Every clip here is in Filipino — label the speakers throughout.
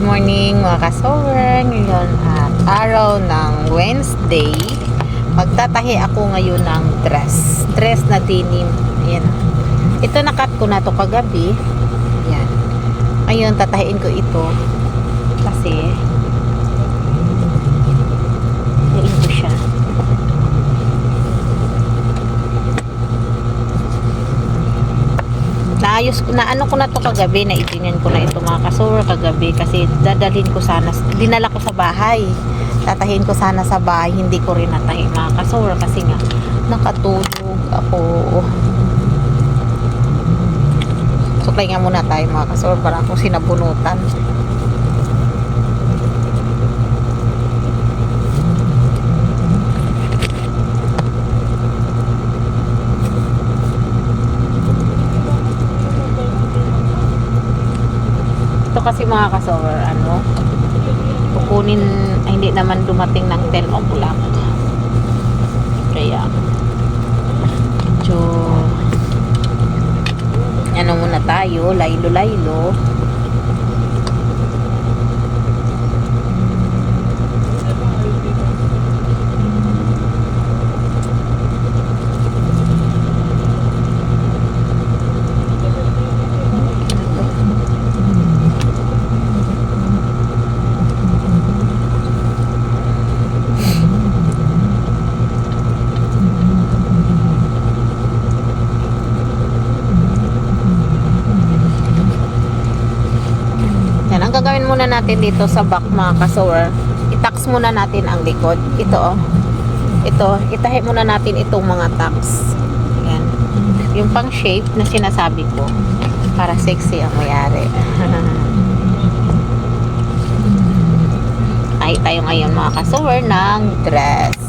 Speaker 1: Good morning mga kasower. Ngayon at araw ng Wednesday. Magtatahi ako ngayon ng dress. Dress na denim. Ayan. Ito nakat ko na to kagabi. Ayan. Ngayon tatahiin ko ito. Kasi tahiin ko siya. Naayos ko na ano ko na to kagabi, na itingan ko na ito mga kasower kagabi kasi dadalhin ko sana, dinala ko sa bahay, tatahin ko sana sa bahay, hindi ko rin natahi mga kasower kasi nga nakatulog ako. Suklay nga muna tayo mga kasower para akong sinabunutan. Ito kasi mga kasower, kukunin, ay, hindi naman dumating ng 10 o'clock. Kaya, medyo, muna tayo, laylo-laylo. Ang gagawin muna natin dito sa back mga kasower, i-tax muna natin ang likod. Ito ito, itahi muna natin itong mga tax. Ayan. Yung pang shape na sinasabi ko para sexy ang mayari. Tahi tayo ngayon mga kasower ng dress.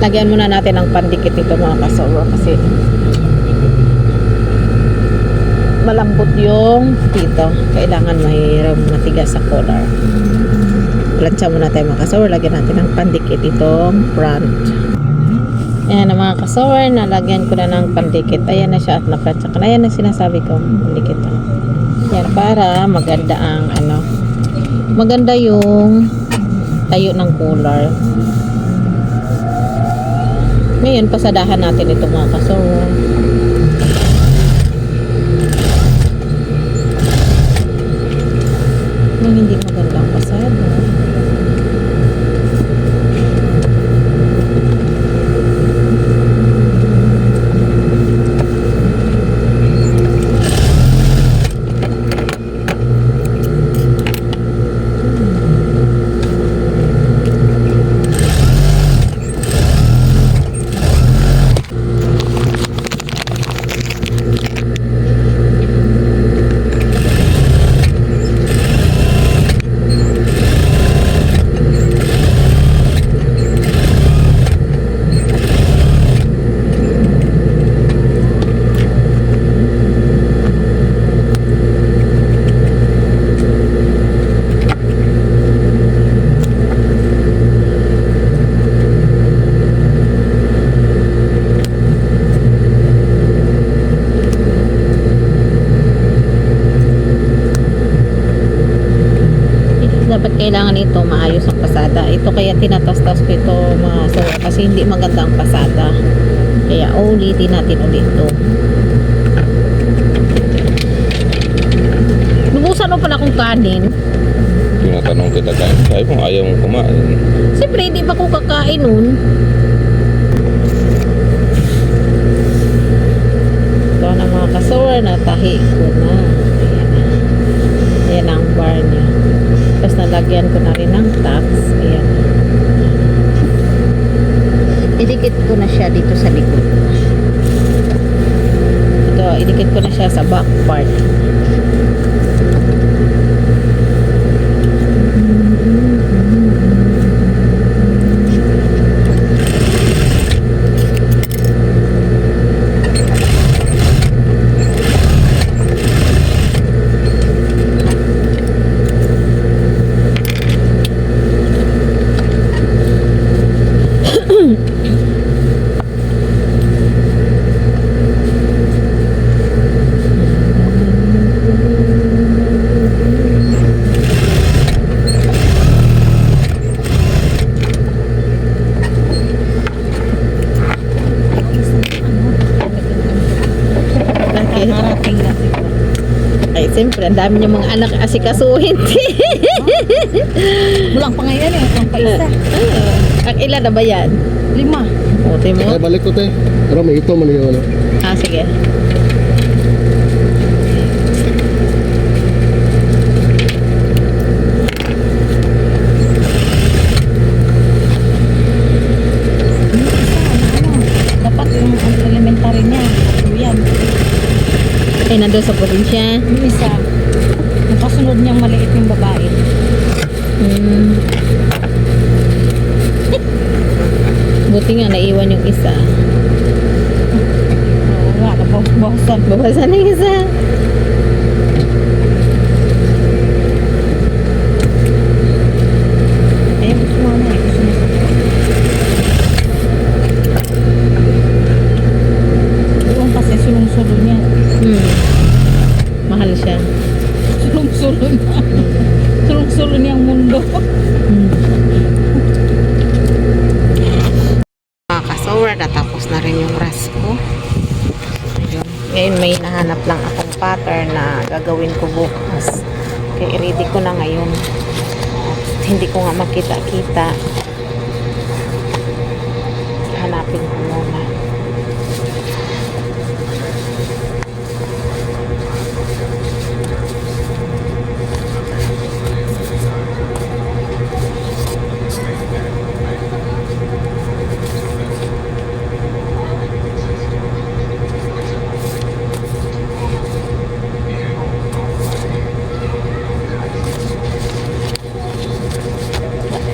Speaker 1: Lagyan muna natin ang pandikit ito mga kasower kasi malambot yung dito. Kailangan mahirap matigas sa collar. Plancha muna tayo mga kasower. Lagyan natin ang pandikit itong front. Ayan na mga kasower. Nalagyan ko na ng pandikit. Ayan na siya at na-plancha ko na. Ayan ang sinasabi ko. Pandikit. Ayan para maganda ang maganda yung tayo ng collar. Ngayon, pasadahan natin ito mga kasower. Yung hindi magandang pasada. Dapat kailangan ito maayos ang pasada. Ito kaya tinatas-tas ko ito mga kasower kasi hindi maganda ang pasada. Kaya ulitin natin ulit ito. Lubusan mo pala kung kanin.
Speaker 2: Tinatanong kita kain. Sabi mo, ayaw mong kumain.
Speaker 1: Siyempre, hindi pa ko kakain nun. Ito na mga kasor, natahi ko na. Ayan na. Ayan ang bar niya. Tapos nalagyan ko na rin ng tags. Ayan. Idikit ko na siya dito sa likod. Ito, idikit ko na siya sa back part. Ay, siyempre, ang dami niyang mga anak asikasuhin.
Speaker 3: Bulang pa ngayon eh, ang paisa.
Speaker 1: Ang ilan na ba yan?
Speaker 3: 5.
Speaker 1: O, mo?
Speaker 4: Ay, balik ko te. Pero may ito man yun.
Speaker 1: Ah, sige.
Speaker 3: Dapat yung elementary niya. Yan.
Speaker 1: Ay, nandun sa probinsya.
Speaker 3: Yung isa. Yung kasunod niyang maliit yung babae.
Speaker 1: Hmm. Buti nga, naiwan yung isa.
Speaker 3: Oo nga, nabawasan.
Speaker 1: Babasan na yung isa.
Speaker 3: Ayun, gusto mo na eh. Gusto mo. Doon kasi sulong-sulo niya.
Speaker 1: Hmm. Mahal siya.
Speaker 3: Sulong-sulo niya. Sulong-sulo niyang mundo.
Speaker 1: Hmm. Mga kasower, natapos na rin yung ras ko. Ayun. Ngayon may nahanap lang akong pattern na gagawin ko bukas. Kaya i-ready ko na ngayon. At hindi ko nga makita-kita. Hanapin ko muna.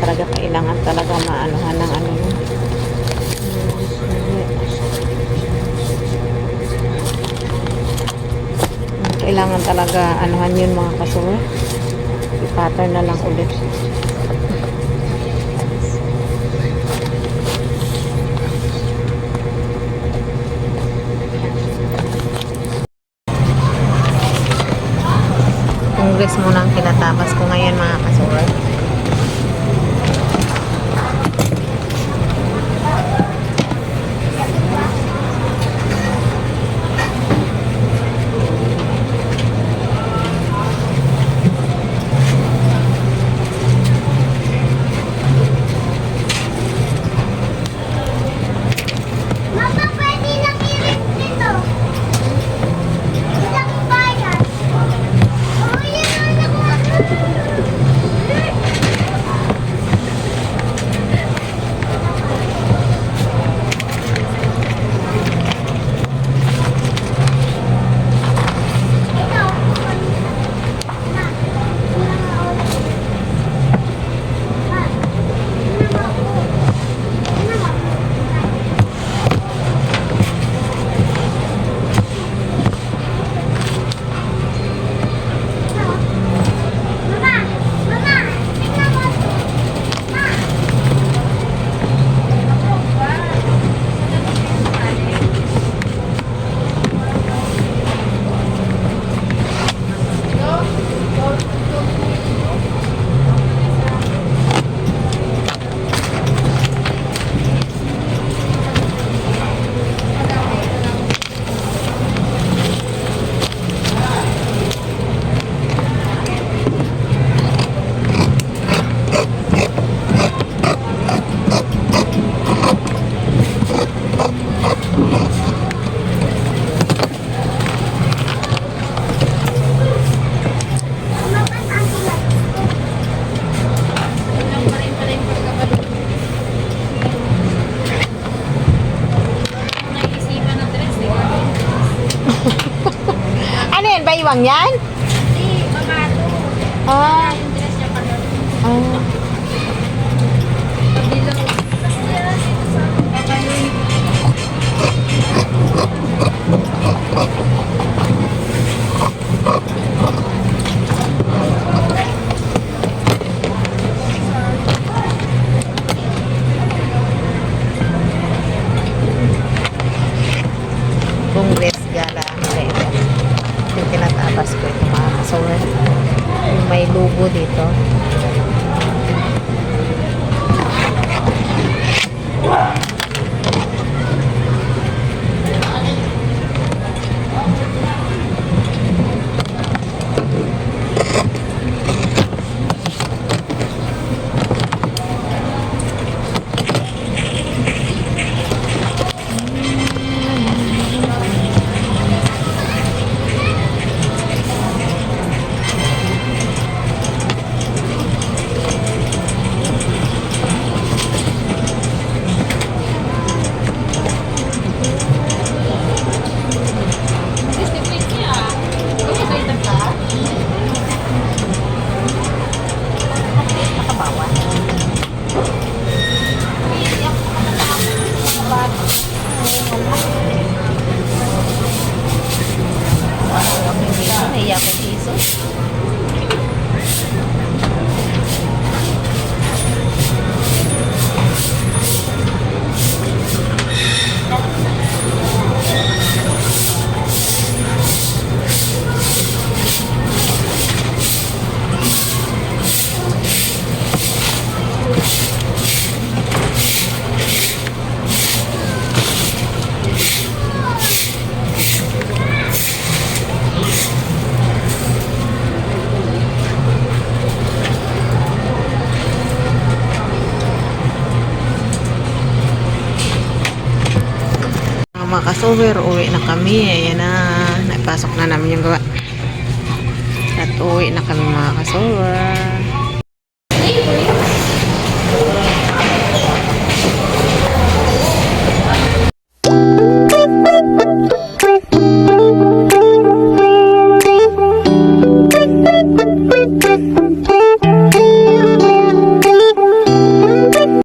Speaker 1: Talaga kailangan talaga maanuhan ng ano yun. Kailangan talaga anuhan yun mga kasura. I-pattern na lang ulit. Congress muna ang kinatapas ko ngayon mga kasura. lang yan?
Speaker 3: Hindi, babato.
Speaker 1: Ah.
Speaker 3: Yung dress niya pa doon.
Speaker 1: Ah.
Speaker 3: Pabilaw.
Speaker 1: Congress Gala. Ito. Yung tinatabas ko ito mga kasawer. Yung may logo dito. Naiya ko piso. Mga kasover, uwi na kami. Ayan na, naipasok na namin yung gawa. At uwi na kami mga kasover.